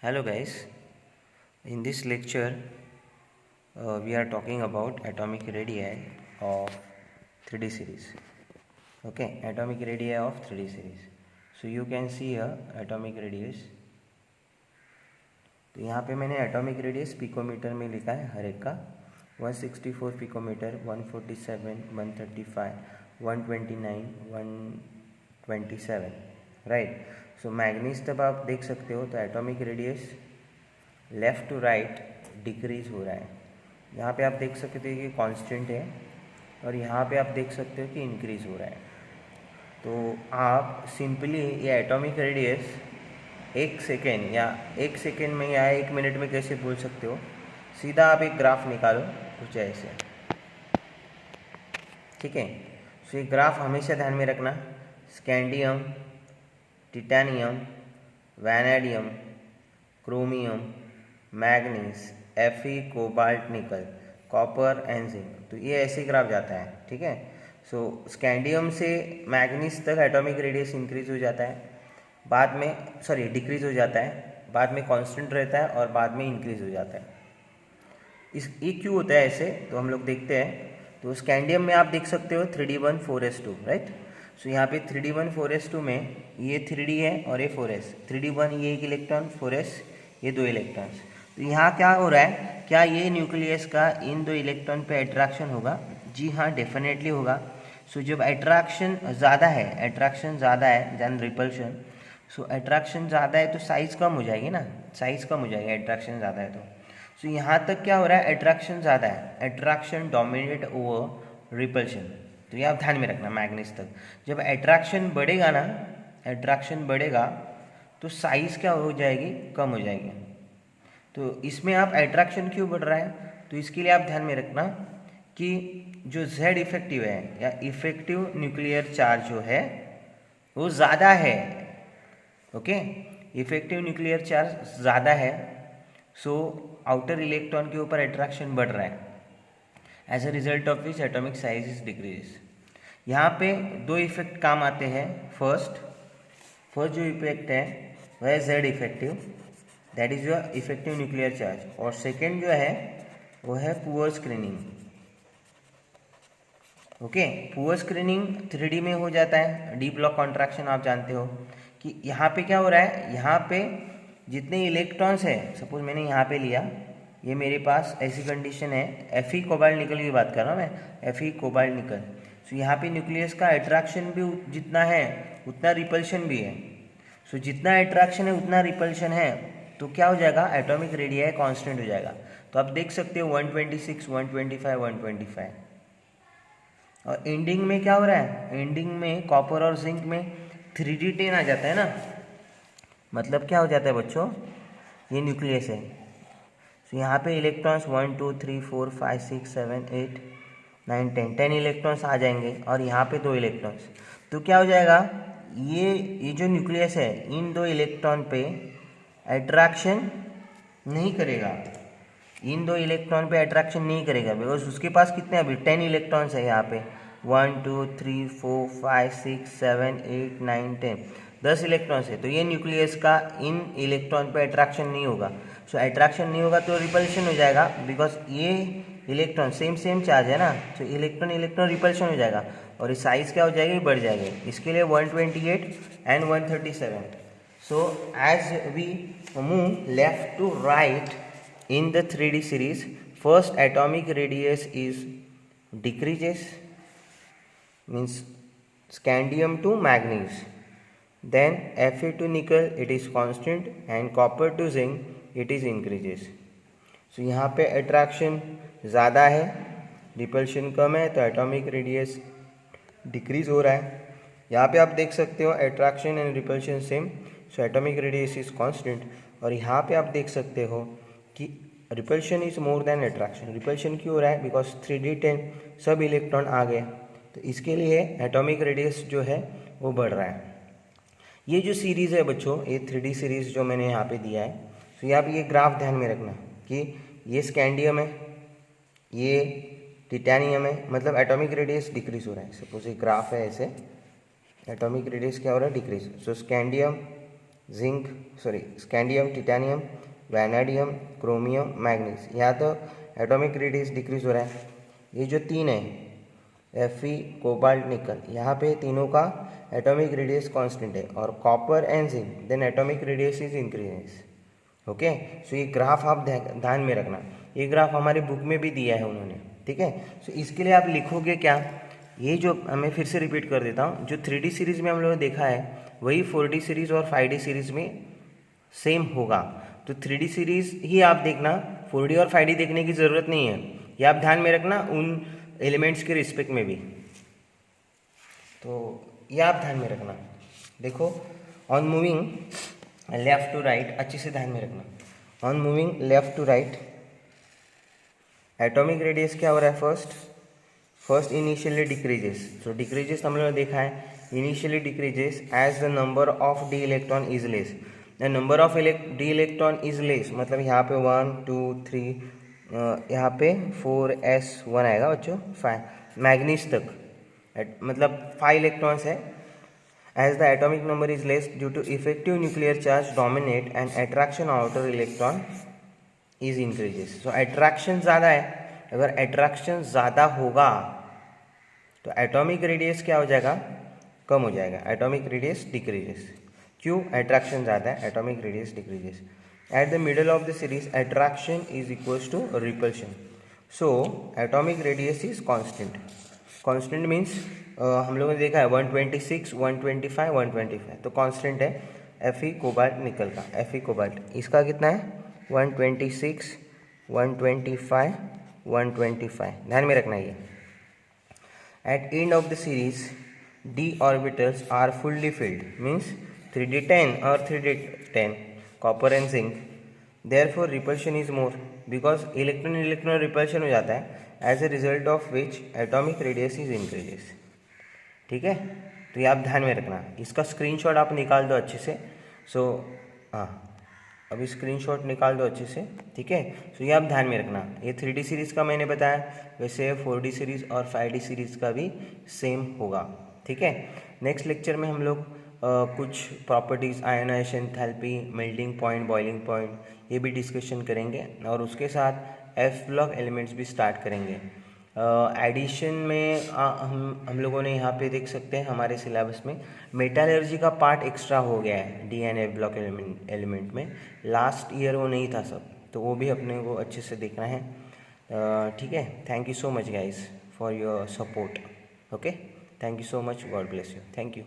Hello guys, in this lecture we are talking about atomic radii of 3D series. Okay, atomic radii of 3D series. So you can see here atomic radius. तो यहाँ पे मैंने atomic radius picometre में लिखा है हर एक का 164 picometre, 147, 135, 129, 127, right. सो manganese तब आप देख सकते हो तो atomic radius left to right decrease हो रहा है. यहाँ पे आप देख सकते हो कि कांस्टेंट है और यहाँ पे आप देख सकते हो कि इंक्रीज हो रहा है. तो आप सिंपली ये एटॉमिक रेडियस एक सेकेंड में या एक मिनट में कैसे बोल सकते हो, सीधा आप एक ग्राफ निकालो कुछ ऐसे. ठीक है. सो ये ग्राफ हमेशा ध्यान में रखना. Scandium, titanium, vanadium, chromium, manganese, Fe, cobalt, निकल, कॉपर एंड जिंक. तो ये ऐसे ग्राफ जाता है. ठीक है. सो स्कैंडियम से मैग्नीज तक एटॉमिक रेडियस इंक्रीज हो जाता है, बाद में डिक्रीज हो जाता है, बाद में कांस्टेंट रहता है और बाद में इंक्रीज हो जाता है. ये क्यों होता है ऐसे, तो हम लोग देखते हैं. तो स्कैंडियम में आप देख सकते हो 3d1 4s2, राइट. सो यहाँ पे 3d1 4s2 में ये 3d है और ये 4s. 3d1 ये एक इलेक्ट्रॉन, 4s ये दो इलेक्ट्रॉन्स. तो यहाँ क्या हो रहा है, क्या ये न्यूक्लियस का इन दो इलेक्ट्रॉन पे अट्रैक्शन होगा? जी हाँ, डेफिनेटली होगा. सो जब अट्रैक्शन ज़्यादा है देन रिपल्शन. सो अट्रैक्शन ज़्यादा है तो साइज़ कम हो जाएगी ना, साइज़ कम हो जाएगी अट्रैक्शन ज़्यादा है तो. सो यहाँ तक क्या हो रहा है, अट्रैक्शन ज़्यादा है, अट्रैक्शन डोमिनेट ओवर रिपल्शन. तो ये आप ध्यान में रखना. मैग्नीज तक जब अट्रैक्शन बढ़ेगा ना, अट्रैक्शन बढ़ेगा तो साइज़ क्या हो जाएगी, कम हो जाएगी. तो इसमें आप अट्रैक्शन क्यों बढ़ रहा है, तो इसके लिए आप ध्यान में रखना कि जो Z इफेक्टिव है या इफेक्टिव न्यूक्लियर चार्ज जो है वो ज़्यादा है. ओके, इफेक्टिव न्यूक्लियर चार्ज ज़्यादा है. सो आउटर इलेक्ट्रॉन के ऊपर अट्रैक्शन बढ़ रहा है. As a result of which atomic size is decrease. यहाँ पे दो इफेक्ट काम आते हैं. फर्स्ट जो इफेक्ट है वह है Z effective, that is your effective nuclear charge. और सेकेंड जो है वो है poor screening. Okay, poor screening 3D में हो जाता है. डी ब्लॉक कॉन्ट्रैक्शन आप जानते हो कि यहाँ पे क्या हो रहा है, यहाँ पे जितने इलेक्ट्रॉन्स हैं, सपोज मैंने यहाँ पे लिया, ये मेरे पास ऐसी कंडीशन है, Fe कोबाल्ट निकल की बात कर रहा हूँ मैं, Fe कोबाल्ट निकल. सो यहाँ पे न्यूक्लियस का अट्रैक्शन भी जितना है उतना रिपल्शन भी है. सो जितना अट्रैक्शन है उतना रिपल्शन है, तो क्या हो जाएगा, एटॉमिक रेडियस कांस्टेंट हो जाएगा. तो आप देख सकते हो 126, 125, 125. और एंडिंग में क्या हो रहा है, एंडिंग में कॉपर और जिंक में 3d10 आ जाता है ना. मतलब क्या हो जाता है बच्चों, ये न्यूक्लियस है. तो यहाँ पे इलेक्ट्रॉन्स 1 2 3 4 5 6 7 8 9 10 इलेक्ट्रॉन्स आ जाएंगे और यहाँ पे दो इलेक्ट्रॉन्स. तो क्या हो जाएगा, ये जो न्यूक्लियस है इन दो इलेक्ट्रॉन पे अट्रैक्शन नहीं करेगा, इन दो इलेक्ट्रॉन पे अट्रैक्शन नहीं करेगा, बिकॉज उसके पास कितने अभी 10 इलेक्ट्रॉन्स है यहाँ पे. 1 2 3 4 5 6 7 8 9 10, 10 इलेक्ट्रॉन्स है. तो ये न्यूक्लियस का इन इलेक्ट्रॉन पे अट्रैक्शन नहीं होगा. सो अट्रैक्शन नहीं होगा तो रिपल्शन हो जाएगा, बिकॉज ये इलेक्ट्रॉन सेम चार्ज है ना. तो इलेक्ट्रॉन रिपल्शन हो जाएगा और इस साइज़ क्या हो जाएगी, बढ़ जाएगी. इसके लिए 128 and 137. So as we move left to right in the 3D series, first atomic radius is decreases, means scandium to manganese, then Fe to nickel it is constant and copper to zinc it is increases. So यहाँ पे attraction ज़्यादा है, repulsion कम है, तो atomic radius decrease हो रहा है. यहाँ पे आप देख सकते हो attraction and repulsion same, so atomic radius is constant. और यहाँ पे आप देख सकते हो कि repulsion is more than attraction. Repulsion क्यों हो रहा है, बिकॉज 3d10 सब इलेक्ट्रॉन आ गए, तो इसके लिए एटॉमिक रेडियस जो है वो बढ़ रहा है. ये जो सीरीज़ है बच्चों, ये 3D सीरीज़ जो मैंने यहाँ पे दिया है, तो यहाँ पे ये ग्राफ ध्यान में रखना कि ये स्कैंडियम है, ये टिटेनियम है, मतलब एटॉमिक रेडियस डिक्रीज हो रहा है. सपोज ये ग्राफ है ऐसे, एटॉमिक रेडियस क्या हो रहा है, decrease. So scandium zinc scandium, titanium, vanadium, chromium, manganese. यहाँ तो एटॉमिक रेडियस डिक्रीज हो रहा है। ये जो तीन है Fe, कोबाल्ट, निकल, यहाँ पे तीनों का एटॉमिक रेडियस कांस्टेंट है। और copper and zinc then atomic radius is increases. Okay, so ये ग्राफ आप ध्यान में रखना। ये ग्राफ हमारी बुक में भी दिया है उन्होंने, ठीक है। सो इसके लिए आप लिखोगे क्या, ये जो मैं फिर से रिपीट कर देता हूँ, जो 3D सीरीज़ में हम लोगों ने देखा है वही 4D सीरीज़ और 5D सीरीज़ में सेम होगा। तो 3D सीरीज़ ही आप देखना, 4D और 5D देखने की ज़रूरत नहीं है। ये आप ध्यान में रखना उन एलिमेंट्स के रिस्पेक्ट में भी। तो ये आप ध्यान में रखना। देखो, on moving left to right, अच्छे से ध्यान में रखना। On moving left to right atomic radius क्या हो रहा है, first initially decreases. So decreases हम लोगों ने देखा है, initially decreases as the number of d electron is less. The number of d electron is less मतलब यहाँ पे 1 2 3, यहाँ पे 4s1 आएगा बच्चों, 5 मैग्नीज तक, मतलब 5 इलेक्ट्रॉन्स है। As the atomic number is less due to effective nuclear charge dominate and attraction outer electron is increases. So attraction ज़्यादा है, अगर अट्रैक्शन ज़्यादा होगा तो एटॉमिक रेडियस क्या हो जाएगा, कम हो जाएगा, एटॉमिक रेडियस डिक्रीजेस। क्यों, अट्रैक्शन ज़्यादा है, atomic radius decreases. At the middle of the series attraction is equals to repulsion, so atomic radius is constant. Constant means हम लोगों ने देखा है 126 125 125, तो कांस्टेंट है Fe कोबाल्ट निकल का, Fe कोबाल्ट, इसका कितना है 126 125 125, ध्यान में रखना ये। At end of the series, d orbitals are fully filled, means 3d10 or 3d10, copper and zinc. Therefore, repulsion is more because electron repulsion हो जाता है, as a result of which atomic radius is increases. ठीक है, तो ये आप ध्यान में रखना। इसका स्क्रीनशॉट आप निकाल दो अच्छे से। सो हाँ, अभी स्क्रीनशॉट निकाल दो अच्छे से, ठीक है। सो ये आप ध्यान में रखना। ये 3D सीरीज़ का मैंने बताया, वैसे 4D सीरीज़ और 5D सीरीज़ का भी सेम होगा, ठीक है। नेक्स्ट लेक्चर में हम लोग कुछ properties, ionisation, enthalpy, melting point, boiling point, ये भी डिस्कशन करेंगे और उसके साथ F ब्लॉक एलिमेंट्स भी स्टार्ट करेंगे। एडिशन में हम लोगों ने यहाँ पे देख सकते हैं हमारे सिलेबस में मेटालर्जी का पार्ट एक्स्ट्रा हो गया है DNA ब्लॉक एलिमेंट में। लास्ट ईयर वो नहीं था सब, तो वो भी अपने को अच्छे से देखना है, ठीक है। Thank you so much guys for your support. Okay, thank you so much, God bless you, thank you.